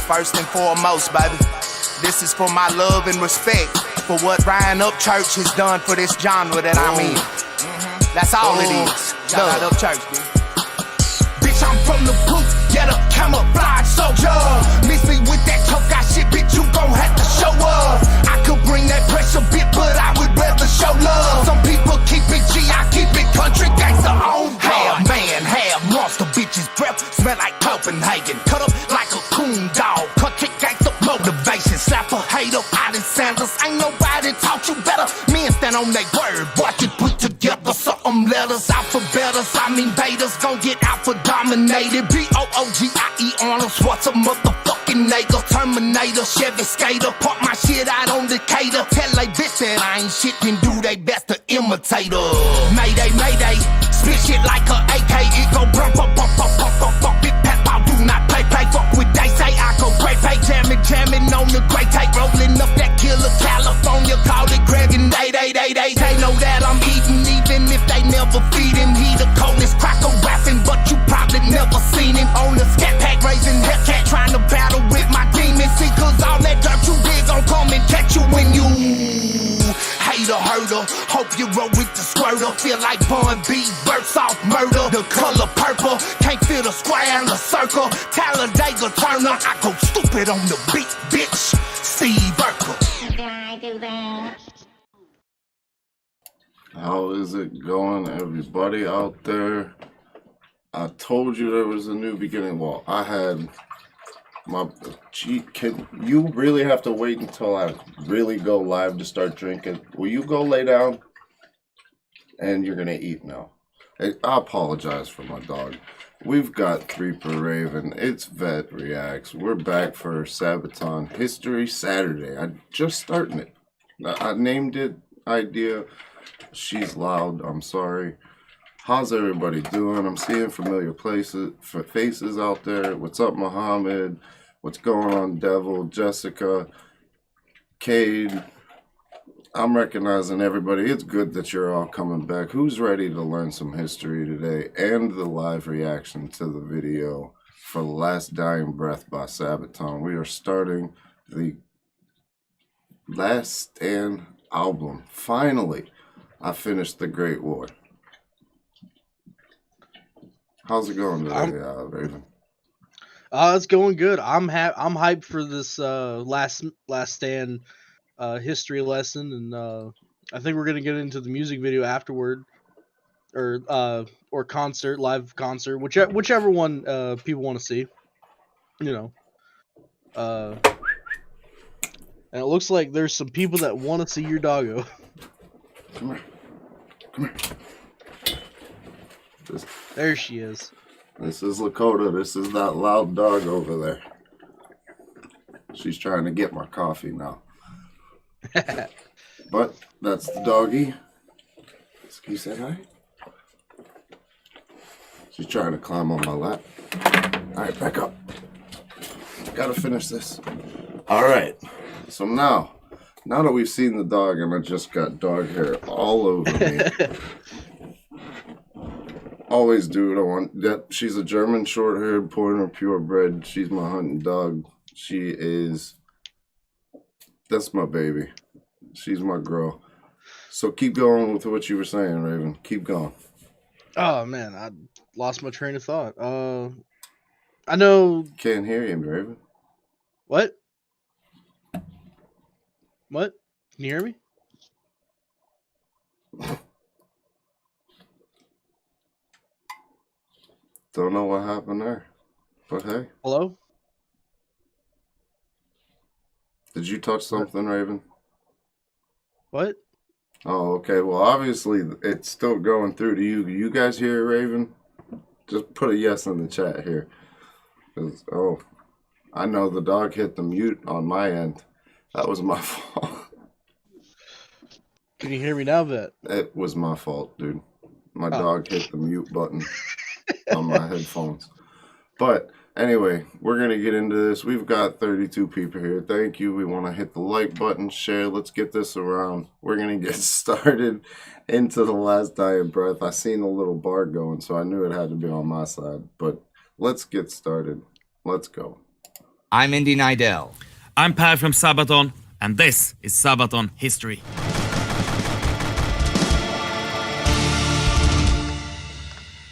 first and foremost, baby. This is for my love and respect for what Ryan Upchurch has done for this genre that I'm in. That's all it is. Shout out Upchurch, dude. Bitch, I'm from the poop, yeah, the camouflage soldier. Miss me with that tough guy shit, bitch, you gon' have to show up. I could bring that pressure, bitch, but I would rather show love. Some people keep it G, I keep it country gangster on. Half man, half monster, bitches breath smell like Copenhagen. Cut up like a coon dog, country gangster motivation. Slap a hater out in sandals, ain't nobody taught you better. Men stand on their word, watch it put together. Something letters out for betters, I mean haters gon' get out for dominated. B-O-O-G-I-E Arnold Schwarzer, motherfucking nigga. Terminator, Chevy skater, park my shit out on Decatur. Tell they bitch that I ain't shit and do they best to imitate her. Mayday, mayday, spit shit like a AK. It go bump, bump, bump, bump, bump, bump, bump. Big pep, I do not play, play. Fuck with they say I go great pay. Jamming, jamming on the great tape. Rolling up that killer California. Call it Craig and they. They know that I'm eating even if they never feed him. He the coldest cracker rapping, but you probably never seen him. On the scat pack raising Hellcat, trying to battle with my demons. See, cause all that dirt you did gon' come and catch you when you hater herder. Hope you roll with the squirter. Feel like Bun B bursts off murder. The color purple, can't fit a square and a circle. Talladega Turner, I go stupid on the beat, bitch. Steve Urkel. Can I do that? How is it going, everybody out there? I told you there was a new beginning. Well, I had my... Can you really have to wait until I really go live to start drinking? Will you go lay down? And you're going to eat now. I apologize for my dog. We've got 3tReacts. It's v3tReacts. We're back for Sabaton History Saturday. I'm just starting it. I named it Idea. She's loud. I'm sorry. How's everybody doing? I'm seeing familiar faces out there. What's up, Muhammad? What's going on, Devil, Jessica, Cade? I'm recognizing everybody. It's good that you're all coming back. Who's ready to learn some history today and the live reaction to the video for Last Dying Breath by Sabaton? We are starting the Last Stand album. Finally, I finished The Great War. How's it going today, Raven? It's going good. I'm hyped for this last stand history lesson, and I think we're gonna get into the music video afterward, or concert, live concert, whichever one people want to see. You know, and it looks like there's some people that want to see your doggo. Come here. Come here. There she is. This is Lakota. This is that loud dog over there. She's trying to get my coffee now. But that's the doggy. Can you say hi? She's trying to climb on my lap. All right, back up. Gotta finish this. All right. So now that we've seen the dog, and I just got dog hair all over me. Always do what I want. That she's a German short-haired pointer, purebred. She's my hunting dog. That's my baby. She's my girl. So keep going with what you were saying, Raven. Keep going. Oh man, I lost my train of thought. I know. Can't hear you, Raven. What? What? Can you hear me? Don't know what happened there, but hey. Hello? Did you touch something, Raven? What? Oh, okay. Well, obviously, it's still going through to you. You guys hear it, Raven? Just put a yes in the chat here. 'Cause, I know the dog hit the mute on my end. That was my fault. Can you hear me now, Vet? It was my fault, dude. My dog hit the mute button on my headphones. But anyway, we're going to get into this. We've got 32 people here. Thank you. We want to hit the like button, share. Let's get this around. We're going to get started into the Last Dying Breath. I seen a little bar going, so I knew it had to be on my side. But let's get started. Let's go. I'm Indy Nidell. I'm Per from Sabaton, and this is Sabaton History.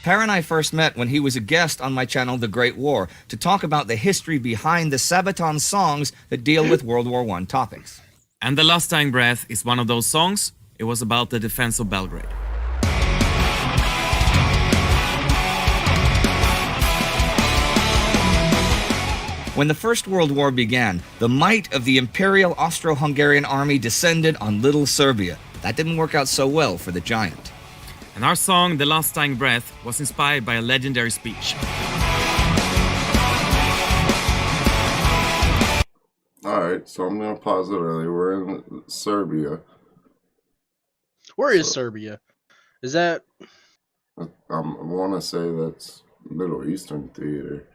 Per and I first met when he was a guest on my channel, The Great War, to talk about the history behind the Sabaton songs that deal with World War I topics. And The Last Dying Breath is one of those songs. It was about the defense of Belgrade. When the First World War began, the might of the Imperial Austro-Hungarian army descended on Little Serbia. That didn't work out so well for the giant. And our song, The Last Dying Breath, was inspired by a legendary speech. Alright, so I'm going to pause it early. We're in Serbia. Where is Serbia? Is that... I want to say that's Middle Eastern theater.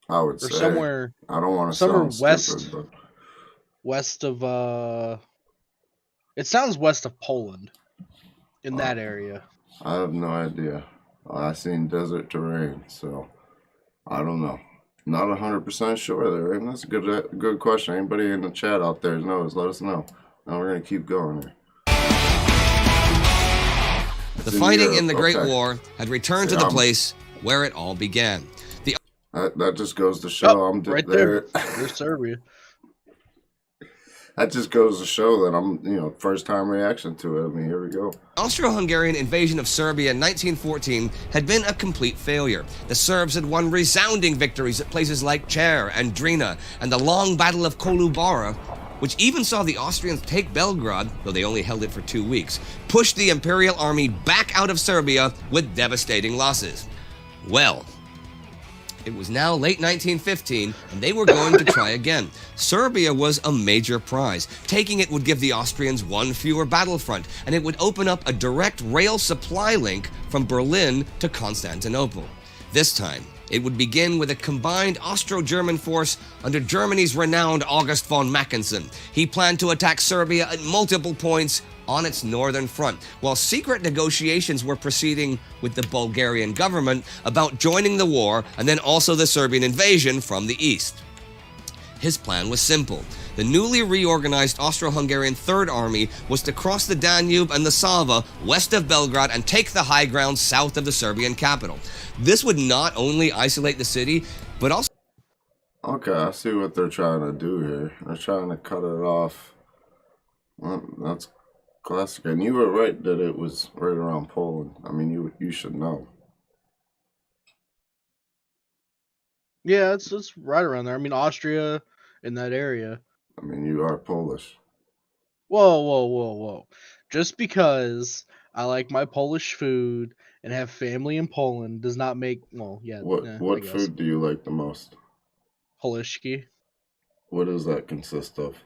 I would Or say. somewhere... I don't want to somewhere sound west... stupid, but... West of, It sounds west of Poland. In that area. I have no idea. I seen desert terrain, so... I don't know. Not 100% sure there, and that's a good question. Anybody in the chat out there knows, let us know. Now we're going to keep going here. The fighting in the Great okay. War had returned to the place where it all began. That just goes to show I'm right there. There's Serbia. That just goes to show that I'm, first time reaction to it. I mean, here we go. Austro-Hungarian invasion of Serbia in 1914 had been a complete failure. The Serbs had won resounding victories at places like Cher and Drina, and the long Battle of Kolubara, which even saw the Austrians take Belgrade, though they only held it for 2 weeks, pushed the Imperial Army back out of Serbia with devastating losses. Well, it was now late 1915, and they were going to try again. Serbia was a major prize. Taking it would give the Austrians one fewer battlefront, and it would open up a direct rail supply link from Berlin to Constantinople. This time, it would begin with a combined Austro-German force under Germany's renowned August von Mackensen. He planned to attack Serbia at multiple points on its northern front, while secret negotiations were proceeding with the Bulgarian government about joining the war and then also the Serbian invasion from the east. His plan was simple. The newly reorganized Austro-Hungarian Third Army was to cross the Danube and the Sava west of Belgrade and take the high ground south of the Serbian capital. This would not only isolate the city, but also... Okay, I see what they're trying to do here. They're trying to cut it off. Well, that's classic. And you were right that it was right around Poland. I mean, you should know. Yeah, it's right around there. I mean, Austria in that area. I mean, you are Polish. Whoa. Just because I like my Polish food and have family in Poland does not make... Well, yeah. What food do you like the most? Polishki. What does that consist of?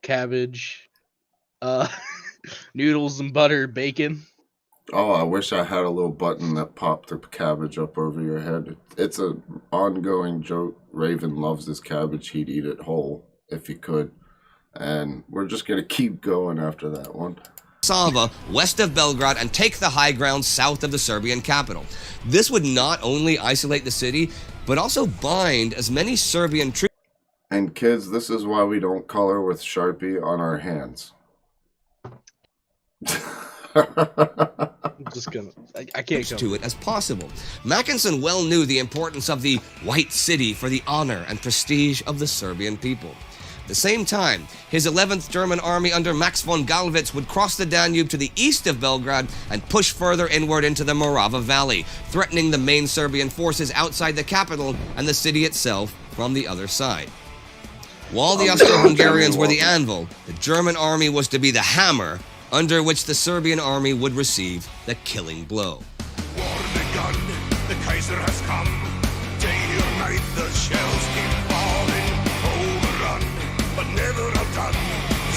Cabbage. Noodles and butter, bacon. Oh, I wish I had a little button that popped the cabbage up over your head. It's an ongoing joke. Raven loves his cabbage. He'd eat it whole if he could. And we're just going to keep going after that one. Sava west of Belgrade and take the high ground south of the Serbian capital. This would not only isolate the city, but also bind as many Serbian troops. And kids, this is why we don't color with Sharpie on our hands. I'm just gonna... I can't go. To it as possible. Mackensen well knew the importance of the White City for the honor and prestige of the Serbian people. At the same time, his 11th German Army under Max von Gallwitz would cross the Danube to the east of Belgrade and push further inward into the Morava Valley, threatening the main Serbian forces outside the capital and the city itself from the other side. While the Austro-Hungarians were the anvil, the German army was to be the hammer under which the Serbian army would receive the killing blow. War begun, the Kaiser has come. Day or night the shells keep falling. Overrun, but never outdone.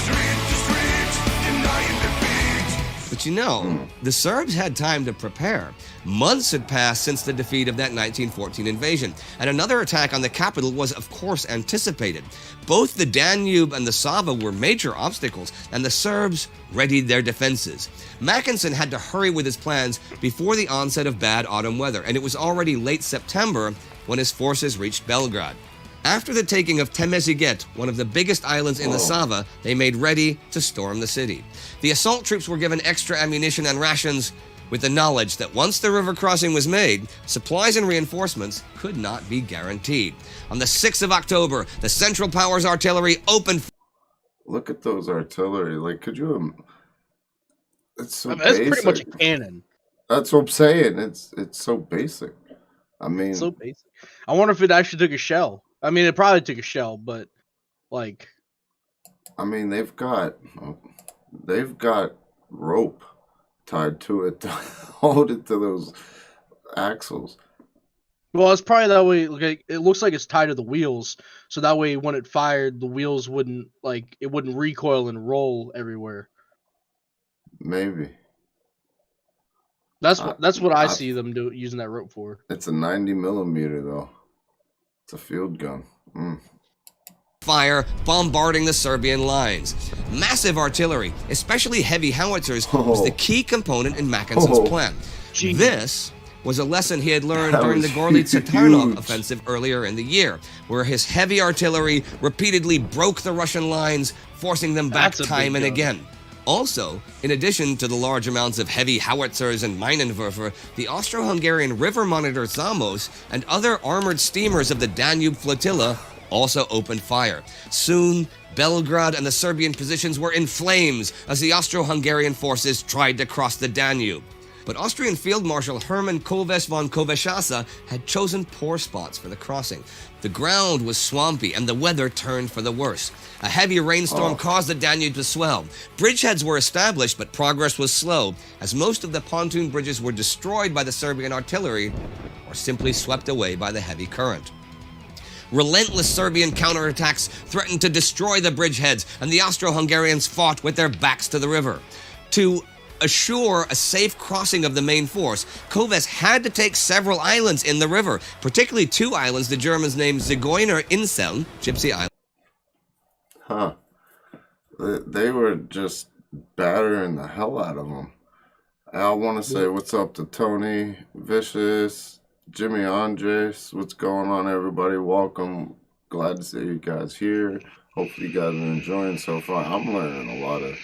Street to street, denying defeat. The But you know, the Serbs had time to prepare. Months had passed since the defeat of that 1914 invasion, and another attack on the capital was, of course, anticipated. Both the Danube and the Sava were major obstacles, and the Serbs readied their defenses. Mackensen had to hurry with his plans before the onset of bad autumn weather, and it was already late September when his forces reached Belgrade. After the taking of Temeziget, one of the biggest islands in the Sava, they made ready to storm the city. The assault troops were given extra ammunition and rations with the knowledge that once the river crossing was made, supplies and reinforcements could not be guaranteed. On the 6th of October, the Central Powers artillery opened. Look at those artillery. Like, could you? It's so That's basic. pretty much a cannon. That's what I'm saying. It's so basic. I mean, So basic. I wonder if it actually took a shell. I mean, it probably took a shell, but like, I mean, they've got rope tied to it to hold it to those axles. well, it's probably that way. Like, it looks like it's tied to the wheels, so that way when it fired, the wheels wouldn't recoil and roll everywhere. Maybe That's what I see them using that rope for. it's a 90 millimeter though. It's a field gun. Fire bombarding the Serbian lines. Massive artillery, especially heavy howitzers, was the key component in Mackensen's plan. This was a lesson he had learned That during the was Gorlice-Tarnov huge. offensive earlier in the year, where his heavy artillery repeatedly broke the Russian lines, forcing them back That's a time big and gun. again. Also, in addition to the large amounts of heavy howitzers and Minenwerfer, the Austro-Hungarian river monitor Zamos and other armored steamers of the Danube flotilla also opened fire. Soon, Belgrade and the Serbian positions were in flames as the Austro-Hungarian forces tried to cross the Danube. But Austrian Field Marshal Hermann Koves von Koveshasa had chosen poor spots for the crossing. The ground was swampy and the weather turned for the worse. A heavy rainstorm caused the Danube to swell. Bridgeheads were established, but progress was slow, as most of the pontoon bridges were destroyed by the Serbian artillery or simply swept away by the heavy current. Relentless Serbian counterattacks threatened to destroy the bridgeheads, and the Austro-Hungarians fought with their backs to the river. To assure a safe crossing of the main force, Koves had to take several islands in the river, particularly two islands the Germans named Zigeuner Inseln, Gypsy Island. Huh. They were just battering the hell out of them. I want to say what's up to Tony, Vicious, Jimmy Andres. What's going on, everybody? Welcome. Glad to see you guys here. Hopefully you guys are enjoying so far. I'm learning a lot of...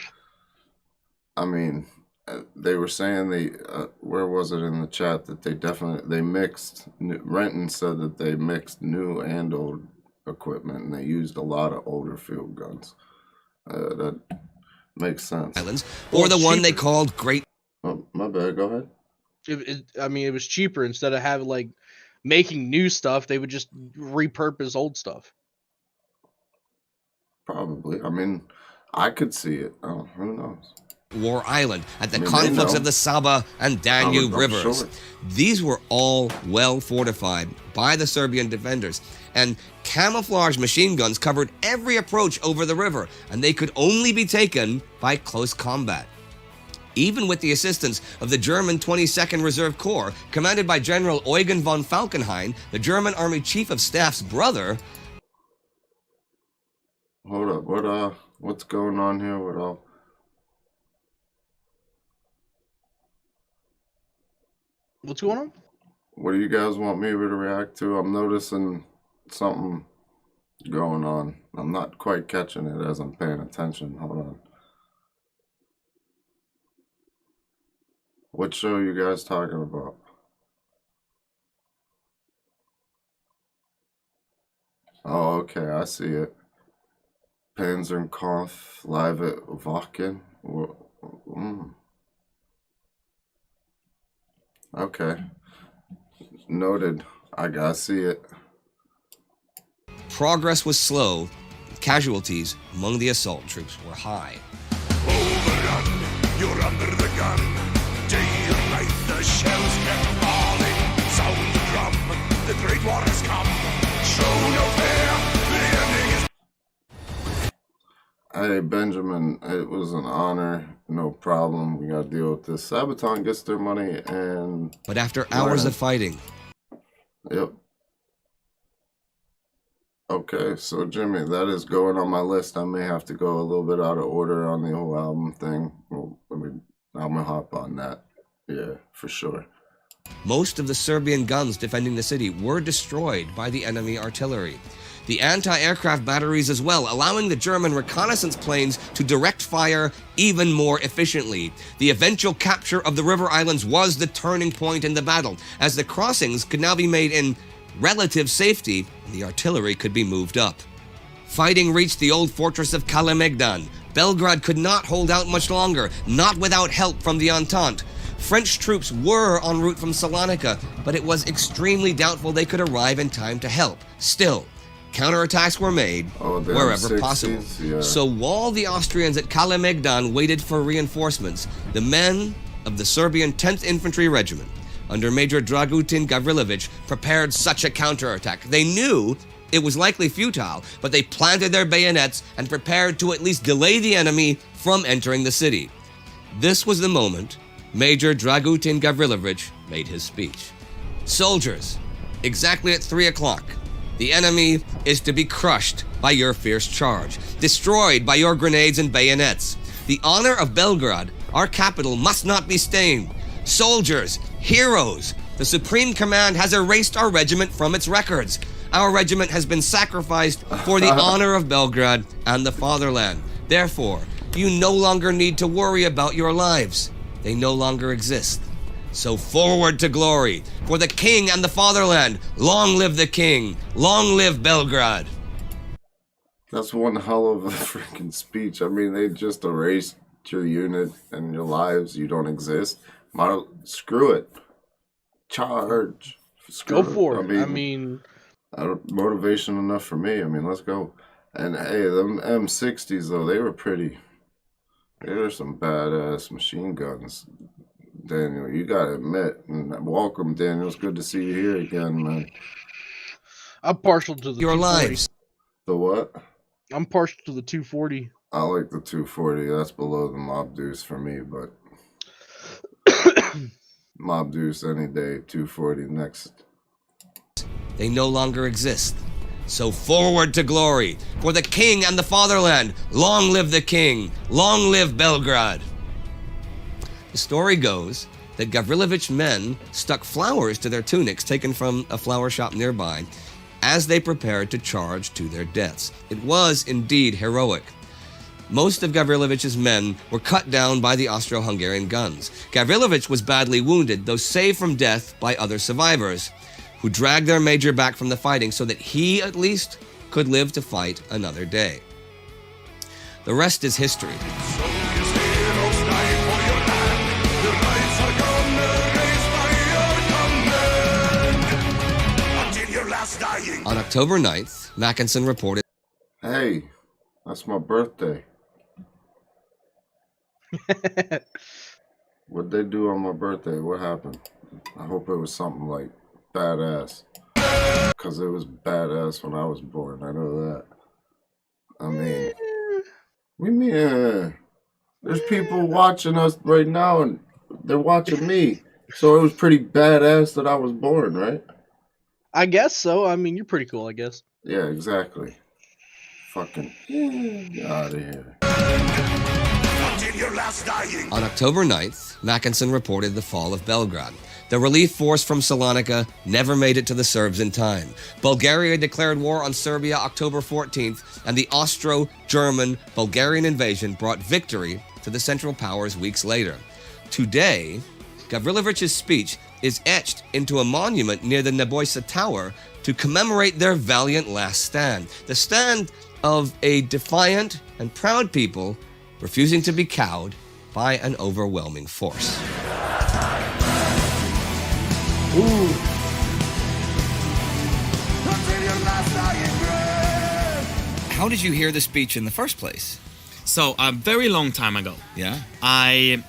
I mean, they were saying where was it in the chat that they mixed, Renton said that they mixed new and old equipment and they used a lot of older field guns. That makes sense. Islands, or the one they called Great. Oh, my bad, go ahead. It was cheaper. Instead of having making new stuff, they would just repurpose old stuff. Probably. I mean, I could see it. Oh, who knows? War Island at the I mean, confluence they of the Sava and Danube I'm rivers. sure. These were all well fortified by the Serbian defenders, and camouflage machine guns covered every approach over the river, and they could only be taken by close combat. Even with the assistance of the German 22nd Reserve Corps, commanded by General Eugen von Falkenhayn, the German Army Chief of Staff's brother. Hold up, what's going on here with all? What's going on? What do you guys want me to react to? I'm noticing something going on. I'm not quite catching it as I'm paying attention. Hold on. What show you guys talking about? Oh, okay, I see it. Panzerkampf live at Wacken. Okay. Noted. I see it. Progress was slow. Casualties among the assault troops were high. Overrun, you're under the gun. Day and night the shells kept falling. Sound the drum, the great war has come. Show no fear, the ending is... Hey, Benjamin, it was an honor. No problem. We got to deal with this. Sabaton gets their money and... But after hours of fighting... Yep. Okay, so Jimmy, that is going on my list. I may have to go a little bit out of order on the whole album thing. Well, I'm gonna hop on that. Yeah, for sure. Most of the Serbian guns defending the city were destroyed by the enemy artillery. The anti-aircraft batteries as well, allowing the German reconnaissance planes to direct fire even more efficiently. The eventual capture of the river islands was the turning point in the battle, as the crossings could now be made in relative safety and the artillery could be moved up. Fighting reached the old fortress of Kalemegdan. Belgrade could not hold out much longer, not without help from the Entente. French troops were en route from Salonika, but it was extremely doubtful they could arrive in time to help. Still, counterattacks were made wherever possible. Yeah. So while the Austrians at Kalemegdan waited for reinforcements, the men of the Serbian 10th Infantry Regiment, under Major Dragutin Gavrilovic, prepared such a counterattack. They knew it was likely futile, but they planted their bayonets and prepared to at least delay the enemy from entering the city. This was the moment Major Dragutin Gavrilovic made his speech. Soldiers, exactly at 3 o'clock, the enemy is to be crushed by your fierce charge, destroyed by your grenades and bayonets. The honor of Belgrade, our capital, must not be stained. Soldiers, heroes, the Supreme Command has erased our regiment from its records. Our regiment has been sacrificed for the honor of Belgrade and the fatherland. Therefore, you no longer need to worry about your lives. They no longer exist. So forward to glory, for the king and the fatherland. Long live the king. Long live Belgrade. That's one hell of a freaking speech. I mean, they just erased your unit and your lives. You don't exist. Screw it. Charge. Go for it. I mean, motivation enough for me. I mean, let's go. And hey, them M60s though, they were pretty. They were some badass machine guns. Daniel, you gotta admit. And welcome, Daniel. It's good to see you here again, man. I'm partial to the Your 240. lives. The what? I'm partial to the 240. I like the 240. That's below the Mob Deuce for me, but Mob Deuce any day. 240 next. They no longer exist. So forward to glory, for the king and the fatherland. Long live the king. Long live Belgrade. The story goes that Gavrilovic's men stuck flowers to their tunics taken from a flower shop nearby as they prepared to charge to their deaths. It was indeed heroic. Most of Gavrilovic's men were cut down by the Austro-Hungarian guns. Gavrilovic was badly wounded, though saved from death by other survivors, who dragged their major back from the fighting so that he, at least, could live to fight another day. The rest is history. Soldiers, heroes, die for your land. Your lives are gone, erased by your command. Until your last dying. On October 9th, Mackinson reported, Hey, that's my birthday. What'd they do on my birthday? What happened? I hope it was something like badass. Because it was badass when I was born. I know that. I mean, there's people watching us right now and they're watching me. So it was pretty badass that I was born, right? I guess so. I mean, you're pretty cool, I guess. Yeah, exactly. Fucking get out of here. Until your last dying. on October 9th, Mackinson reported the fall of Belgrade. The relief force from Salonika never made it to the Serbs in time. Bulgaria declared war on Serbia October 14th, and the Austro-German Bulgarian invasion brought victory to the Central Powers weeks later. Today, Gavrilovic's speech is etched into a monument near the Nebojsa Tower to commemorate their valiant last stand. The stand of a defiant and proud people refusing to be cowed by an overwhelming force. How did you hear the speech in the first place? So, a very long time ago, Yeah? I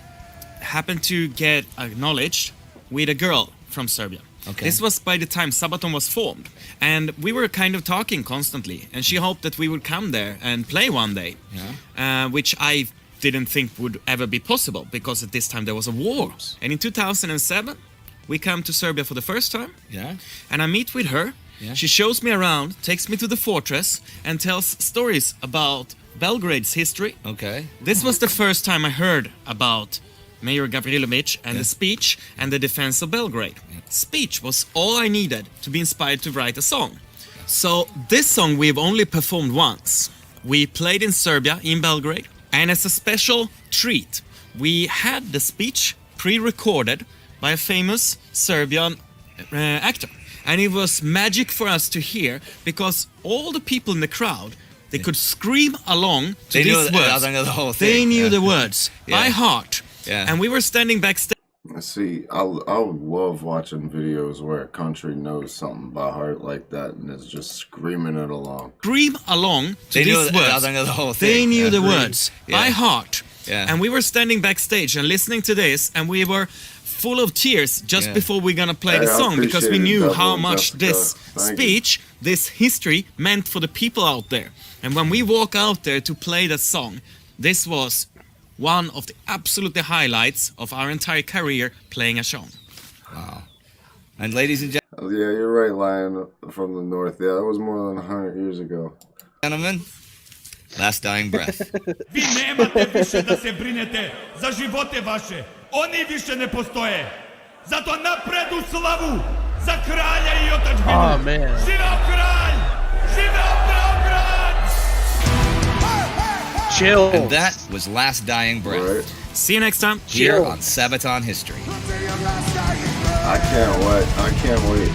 happened to get acknowledged with a girl from Serbia. Okay. This was by the time Sabaton was formed, and we were kind of talking constantly, and she hoped that we would come there and play one day, which I didn't think would ever be possible, because at this time there was a war. And in 2007, we come to Serbia for the first time, and I meet with her. She shows me around, takes me to the fortress, and tells stories about Belgrade's history. Okay. This was the first time I heard about Mayor Gavrilovic and the speech and the defense of Belgrade. Speech was all I needed to be inspired to write a song. So this song we've only performed once. We played in Serbia, in Belgrade, and as a special treat, we had the speech pre-recorded by a famous Serbian actor. And it was magic for us to hear, because all the people in the crowd, they could scream along to these words. They knew the words by heart. And we were standing backstage. See, I would love watching videos where a country knows something by heart like that and is just screaming it along. Scream along to these words. They knew the words by heart. And we were standing backstage and listening to this, and we were full of tears just before we're gonna play the song, because we knew how much this speech, this history meant for the people out there. And when we walk out there to play that song, this was one of the absolute highlights of our entire career playing a song. Wow. And ladies and Yeah, you're right, Lion from the north. Yeah, that was more than 100 years ago. gentlemen, last dying breath. Vi nemate više da se brinete za živote vaše. Oni više ne postoje. Zato napred u slavu za kralja i otadžbinu. Oh, man. Živeo kralj! Živeo Beograd! Chill. And that was Last Dying Breath. Right. See you next time. Here on Sabaton History. I can't wait. I can't wait.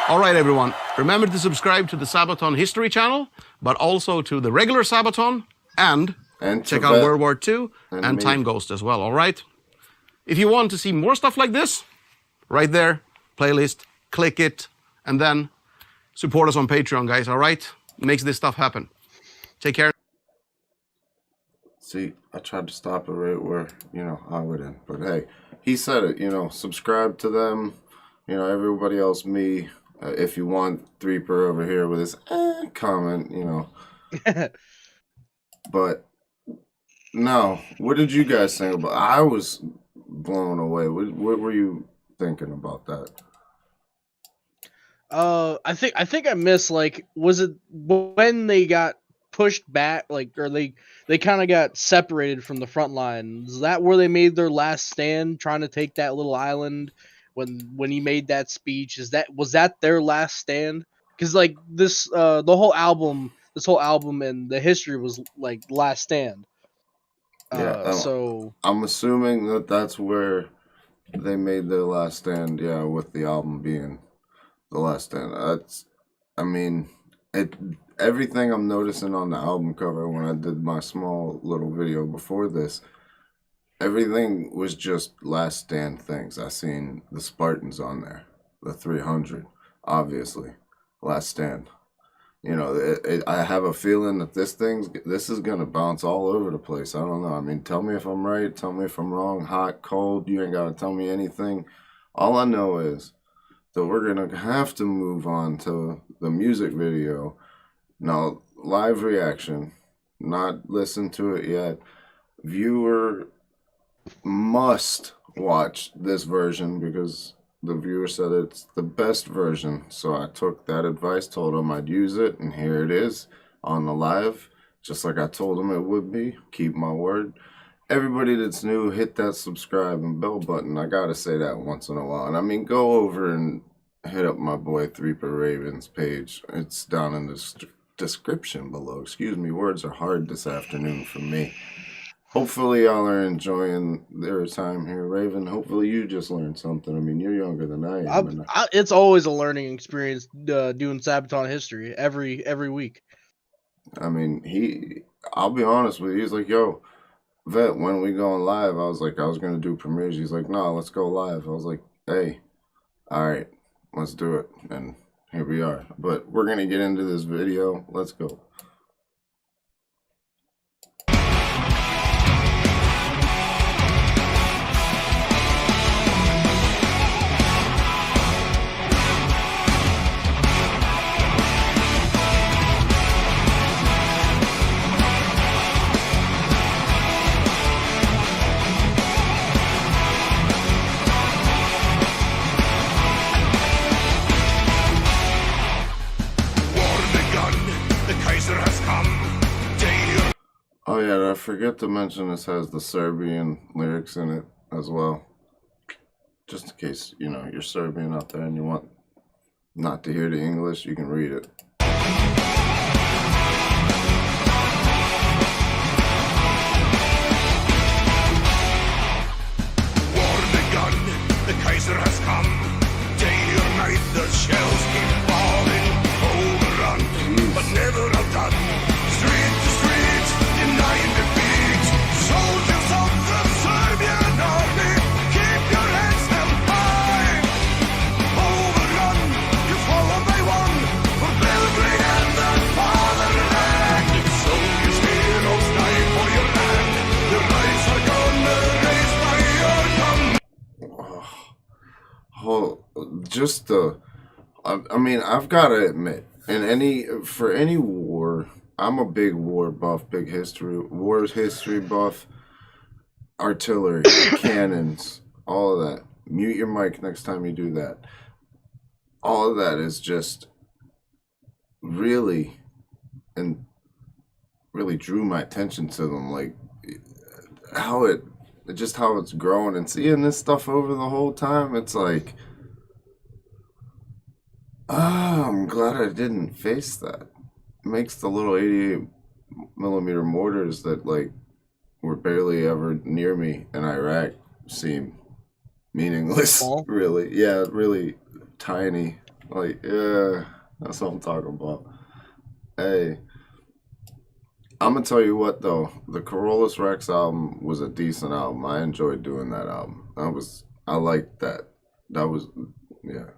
All right, everyone. Remember to subscribe to the Sabaton History channel, but also to the regular Sabaton, and check out World War II and Time Ghost as well, all right? If you want to see more stuff like this, right there, playlist, click it, and then support us on Patreon, guys, all right? It makes this stuff happen. Take care. See, I tried to stop it right where, I would end. But hey, he said it, subscribe to them, everybody else, me. If you want Threeper over here with his comment, But no, what did you guys think about? I was blown away. What were you thinking about that? I think I missed, like, was it when they got pushed back, like, or they kind of got separated from the front line? Is that where they made their last stand, trying to take that little island? When he made that speech, was that their last stand? Because like this, the whole album and the history was like Last Stand. So I'm assuming that's where they made their last stand. Yeah, with the album being the last stand. Everything I'm noticing on the album cover when I did my small little video before this. Everything was just last stand things. I seen the Spartans on there, the 300, obviously, last stand. I have a feeling that this is gonna bounce all over the place. I don't know. Tell me if I'm right. Tell me if I'm wrong. Hot, cold. You ain't gotta tell me anything. All I know is that we're gonna have to move on to the music video. Now, live reaction. Not listen to it yet. Viewer must watch this version because the viewer said it's the best version. So I took that advice, told him I'd use it, and here it is on the live, just like I told him it would be. Keep my word. Everybody that's new, hit that subscribe and bell button. I gotta say that once in a while. And go over and hit up my boy Threeper Ravens page. It's down in the description below. Excuse me, words are hard this afternoon for me. Hopefully y'all are enjoying their time here, Raven. Hopefully you just learned something. You're younger than I am. It's always a learning experience doing Sabaton history every week. I'll be honest with you. He's like, yo, Vet, when are we going live? I was like, I was going to do premieres. He's like, no, let's go live. I was like, hey, all right, let's do it. And here we are. But we're going to get into this video. Let's go. Oh yeah, I forget to mention this has the Serbian lyrics in it as well. Just in case, you know, you're Serbian out there and you want not to hear the English, you can read it. War begun, the Kaiser has come. Day or night, the shells keep falling. Overrun, but never outdone. Street to street, denying defeat. Soldiers of the Serbian army, keep your heads held high. Overrun, you fall one by one, for Belgrade and the fatherland. Soldiers, heroes, die for your land. Your lives are gonna raised by your command. Just the, I mean, I've got to admit, for any war, I'm a big war buff, big history buff, artillery, cannons, all of that. Mute your mic next time you do that. All of that is just really drew my attention to them, like how it's grown, and seeing this stuff over the whole time, it's like, I'm glad I didn't face that. Makes the little 88mm mortars that like were barely ever near me in Iraq seem meaningless. Really, yeah, really tiny. Like, yeah, that's what I'm talking about. Hey, I'm gonna tell you what though, the Carolus Rex album was a decent album. I enjoyed doing that album. I liked that. That was, yeah.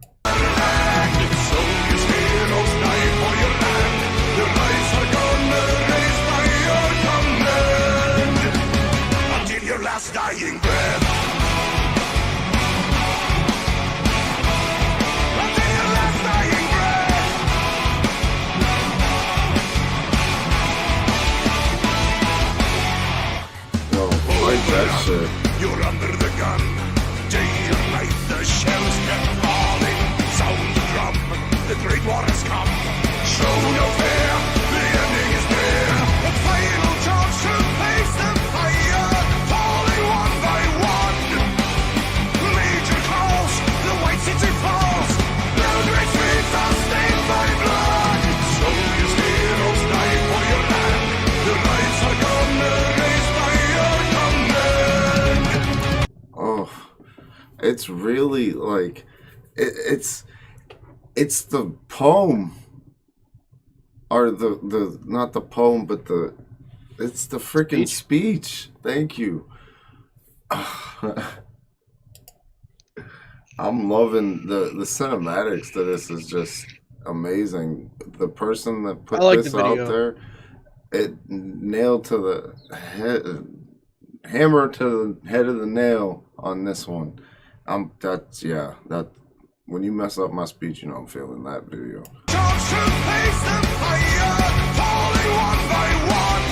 Soldiers, heroes, die for your land. Your lives are gonna raised by your command. Until your last dying breath. Until your last dying breath. Yo, like that shit. You're under the gun. Day or night, the shells kept falling. Sound the drum, the great war has come. Show no fear, the ending is near. A final charge to face the fire, falling one by one. Major calls, the white city falls. Belgrade streets are stained by blood. Soldiers, heroes, die for your land. Your lives are gonna raised by your command. Oh, it's really like, it's the poem, or the not the poem, but it's the freaking speech. Thank you. I'm loving the cinematics to this is just amazing. The person that put this out there, it nailed to the head, hammer to the head of the nail on this one. When you mess up my speech, you know I'm feeling that video. Charge to face the fire, falling one by one.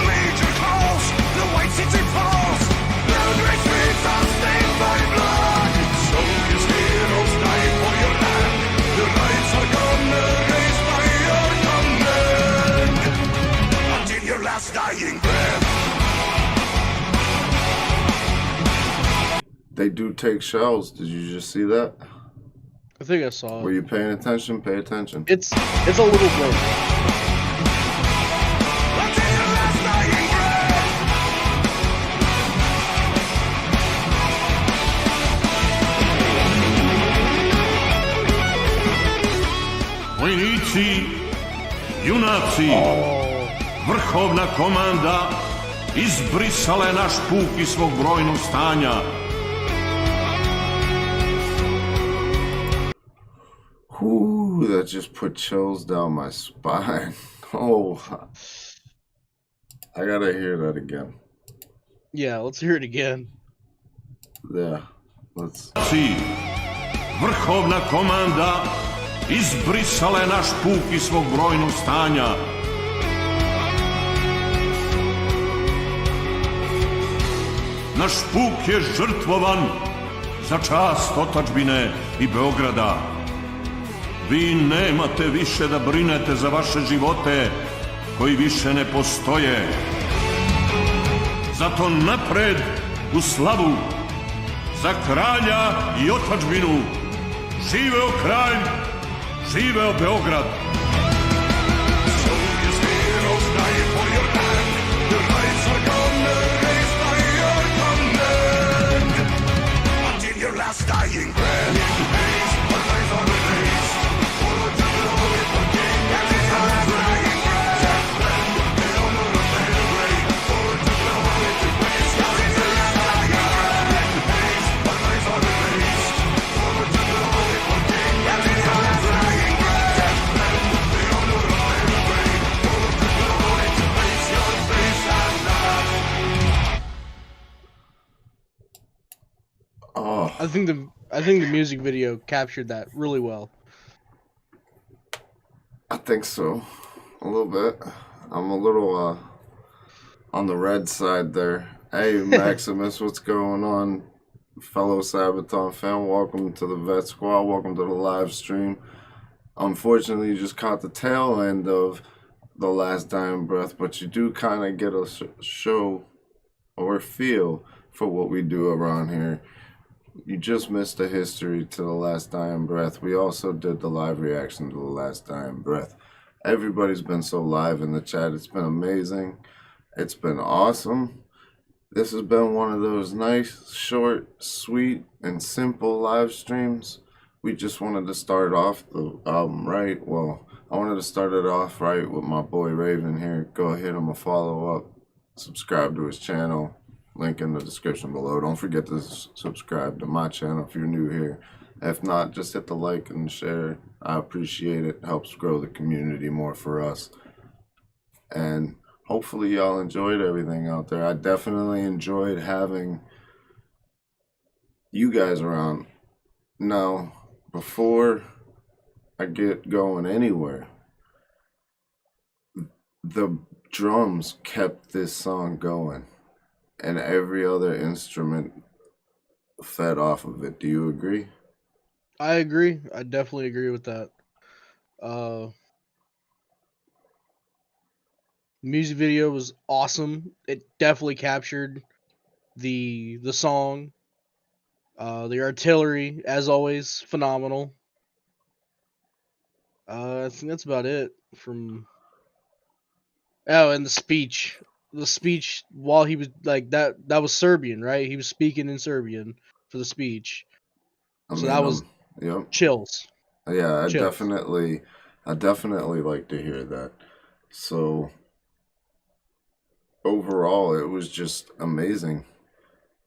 Major calls, the white city falls. Belgrade streets are stained by blood. Soldiers, heroes, die for your land. Your lives are gonna raised by your command. Until your last dying breath. They do take shells. Did you just see that? I think I saw it. Were you paying attention? Pay attention. It's a little blurry. Until your last dying breath. Vojnici, junaci, vrhovna komanda izbrisala je naš puk iz svog brojnog stanja. Ooh, that just put chills down my spine. Oh, I gotta hear that again. Yeah, let's hear it again. Yeah, let's. Vrhovna komanda izbrisala je naš puk iz svog brojnog stanja. Naš puk je žrtvovan za čast otadžbine i Beograda. Vi nemate više da brinete za vaše živote, koji više ne postoje. Zato napred u slavu, za kralja i otadžbinu. Živeo kralj, živeo Beograd. Soldiers, heroes, die for your land. The lights are gonna raise by your command. Until your last dying breath. In haste, our lives are erased. For the glory of the King and his last dying breath. The honor of Belgrade. For the glory to praise. Until your last dying breath. In haste, our lives are erased. For the glory of the King and his last dying breath. The honor of Belgrade. For the glory to praise your face at last. Oh, I think the music video captured that really well. I think so. A little bit. I'm a little on the red side there. Hey, Maximus, what's going on? Fellow Sabaton fan, welcome to the Vet Squad. Welcome to the live stream. Unfortunately, you just caught the tail end of The Last Dying Breath, but you do kind of get a show or feel for what we do around here. You just missed the history to The Last Dying Breath. We also did the live reaction to The Last Dying Breath. Everybody's been so live in the chat. It's been amazing. It's been awesome. This has been one of those nice, short, sweet, and simple live streams. We just wanted to start off the album right. Well, I wanted to start it off right with my boy Raven here. Go ahead, I'm a follow up. Subscribe to his channel. Link in the description below. Don't forget to subscribe to my channel if you're new here. If not, just hit the like and share. I appreciate it. It helps grow the community more for us. And hopefully y'all enjoyed everything out there. I definitely enjoyed having you guys around. Now, before I get going anywhere, the drums kept this song going. And every other instrument fed off of it. Do you agree? I agree. I definitely agree with that. Music video was awesome. It definitely captured the song. The artillery, as always, phenomenal. I think that's about it from. Oh, and the speech. The speech while he was like that was Serbian, right? He was speaking in Serbian for the speech. So that was yep. chills. Yeah, I Chills. definitely like to hear that. So overall, it was just amazing.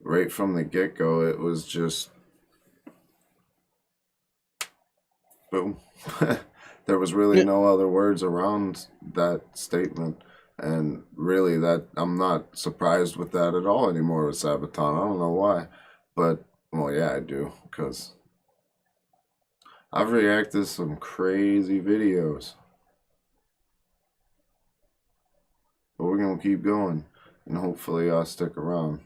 Right from the get-go, it was just boom. There was really no other words around that statement. And really, that I'm not surprised with that at all anymore with Sabaton. I don't know why, but well, yeah, I do, because I've reacted to some crazy videos. But we're gonna keep going, and hopefully I'll stick around.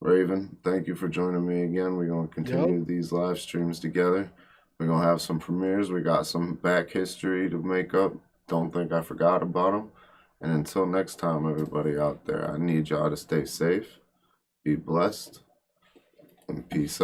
Raven, thank you for joining me again. We're gonna continue these live streams together. We're gonna have some premieres. We got some back history to make up. Don't think I forgot about them. And until next time, everybody out there, I need y'all to stay safe, be blessed, and peace out.